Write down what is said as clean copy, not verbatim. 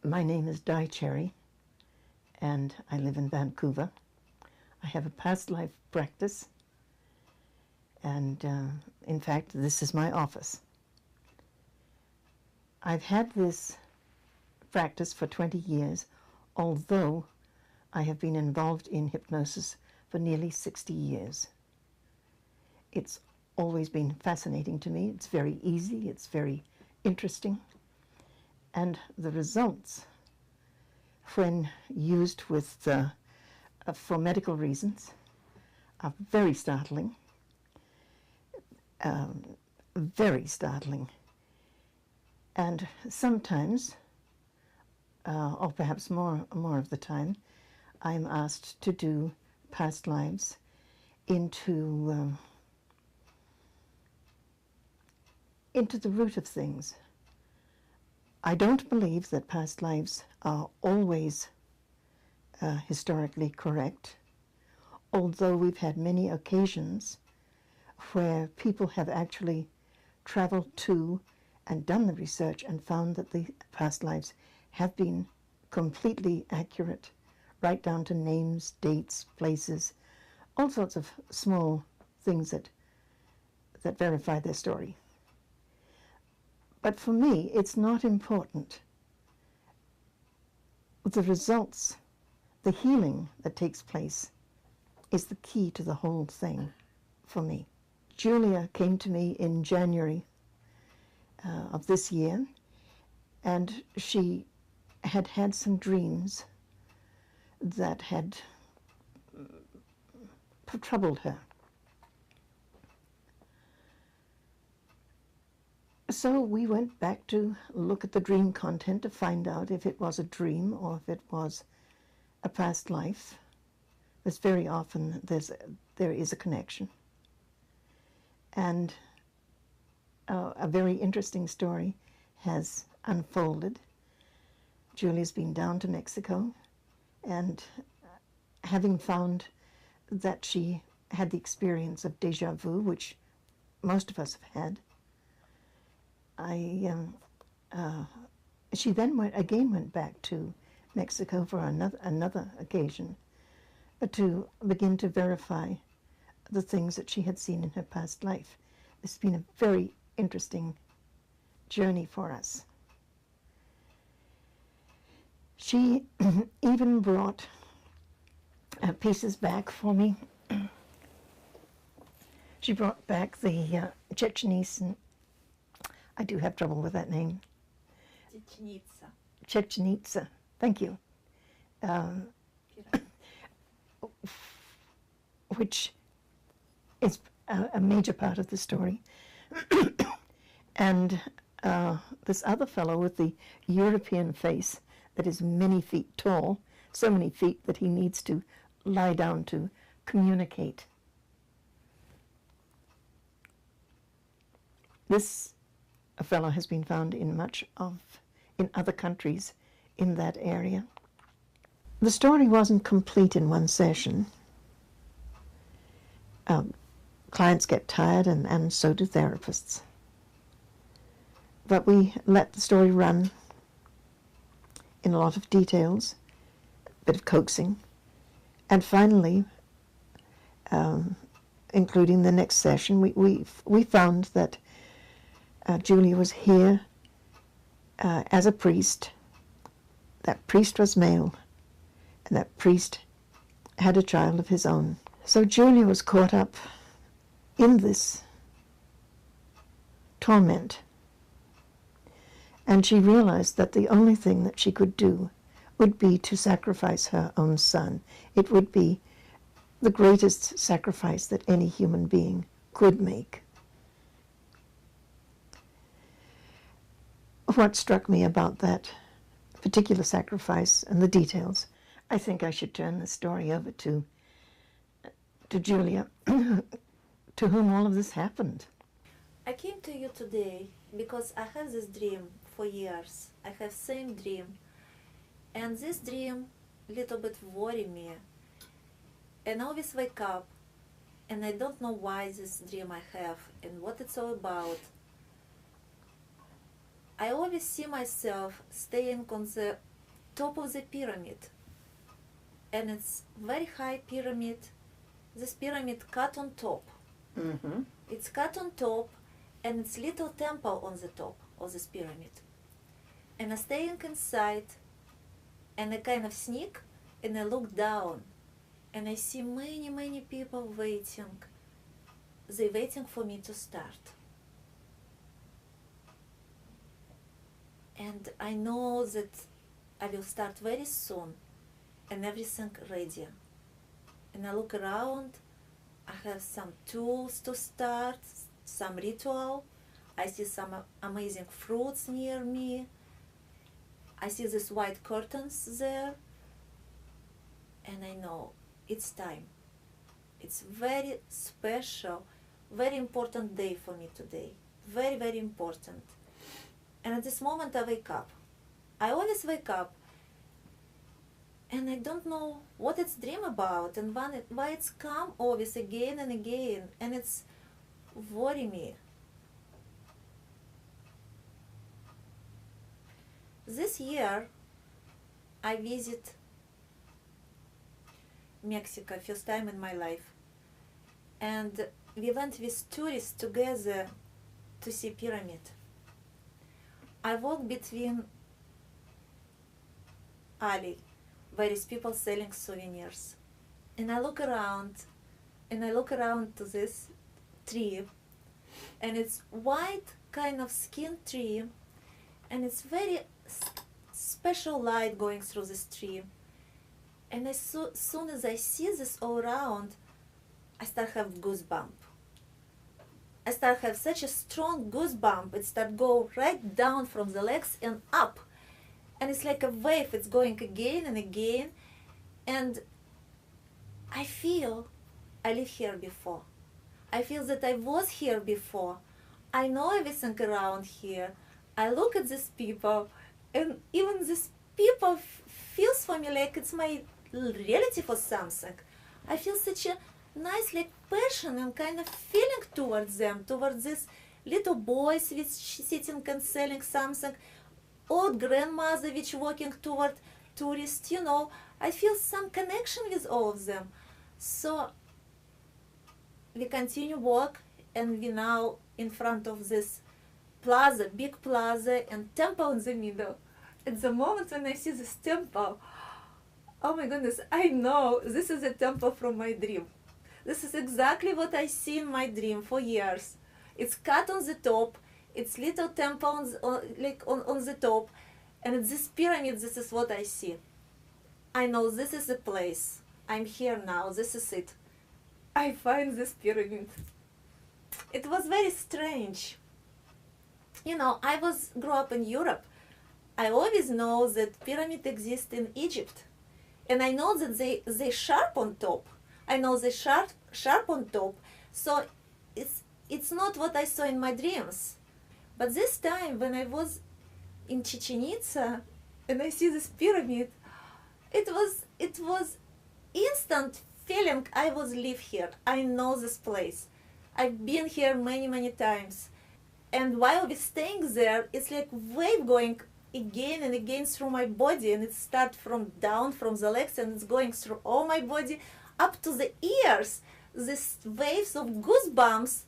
My name is Di Cherry, and I live in Vancouver. I have a past life practice, and in fact, this is my office. I've had this practice for 20 years, although I have been involved in hypnosis for nearly 60 years. It's always been fascinating to me. It's very easy, it's very interesting, and the results, when used with for medical reasons, are very startling, very startling. And sometimes, or perhaps more of the time, I'm asked to do past lives into the root of things. I don't believe that past lives are always historically correct, although we've had many occasions where people have actually traveled to and done the research and found that the past lives have been completely accurate, right down to names, dates, places, all sorts of small things that verify their story. But for me, it's not important. The results, the healing that takes place, is the key to the whole thing for me. Julia came to me in January of this year, and she had had some dreams that had troubled her. So we went back to look at the dream content to find out if it was a dream or if it was a past life. Because very often there is a connection. And a very interesting story has unfolded. Julia's been down to Mexico, and having found that she had the experience of déjà vu, which most of us have had, she then went back to Mexico for another occasion to begin to verify the things that she had seen in her past life. It's been a very interesting journey for us. She even brought pieces back for me. She brought back the Chechenese. I do have trouble with that name. Chechenitsa. Thank you. Which is a major part of the story. And this other fellow with the European face that is many feet tall, so many feet that he needs to lie down to communicate. This fellow has been found in in other countries in that area. The story wasn't complete in one session. Clients get tired, and so do therapists. But we let the story run in a lot of details, a bit of coaxing, and finally, including the next session, we found that Julia was here as a priest. That priest was male, and that priest had a child of his own. So Julia was caught up in this torment, and she realized that the only thing that she could do would be to sacrifice her own son. It would be the greatest sacrifice that any human being could make. What struck me about that particular sacrifice and the details, I think I should turn the story over to Julia, to whom all of this happened. I came to you today because I have this dream for years. I have same dream, and this dream little bit worry me. And I always wake up, and I don't know why this dream I have and what it's all about. I always see myself staying on the top of the pyramid, and it's very high pyramid. This pyramid cut on top. Mm-hmm. It's cut on top, and it's little temple on the top of this pyramid. And I'm staying inside, and I kind of sneak, and I look down, and I see many people waiting. They're waiting for me to start. And I know that I will start very soon, and everything ready. And I look around, I have some tools to start, some ritual. I see some amazing fruits near me. I see these white curtains there, and I know it's time. It's very special, very important day for me today. Very important. And at this moment I wake up. I always wake up, and I don't know what it's dream about and why it's come always again and again, and it's worry me. This year I visit Mexico first time in my life, and we went with tourists together to see pyramid. I walk between alley where is people selling souvenirs, and I look around to this tree, and it's white kind of skin tree, and it's very special light going through this tree. And as soon as I see this all around, I start have goosebump. I start have such a strong goosebump. It start go right down from the legs and up. And it's like a wave, it's going again and again. And I feel I live here before. I feel that I was here before. I know everything around here. I look at these people, and even these people feels for me like it's my relative or something. I feel such a nice like passion and kind of feeling towards them, towards these little boys which sitting and selling something, old grandmother which walking toward tourists, you know. I feel some connection with all of them. So we continue walk, and we now in front of this plaza, big plaza, and temple in the middle. At the moment when I see this temple, oh my goodness, I know this is a temple from my dream. This is exactly what I see in my dream for years. It's cut on the top, it's little temple on the top, and it's this pyramid. This is what I see. I know this is the place. I'm here now, this is it. I find this pyramid. It was very strange. You know, I grew up in Europe. I always know that pyramid exists in Egypt. And I know that they sharp on top. I know they sharp on top. So it's not what I saw in my dreams. But this time when I was in Chichen Itza and I see this pyramid, it was instant feeling I was live here. I know this place. I've been here many times. And while we're staying there, it's like wave going again and again through my body, and it starts from down from the legs, and it's going through all my body up to the ears. These waves of goosebumps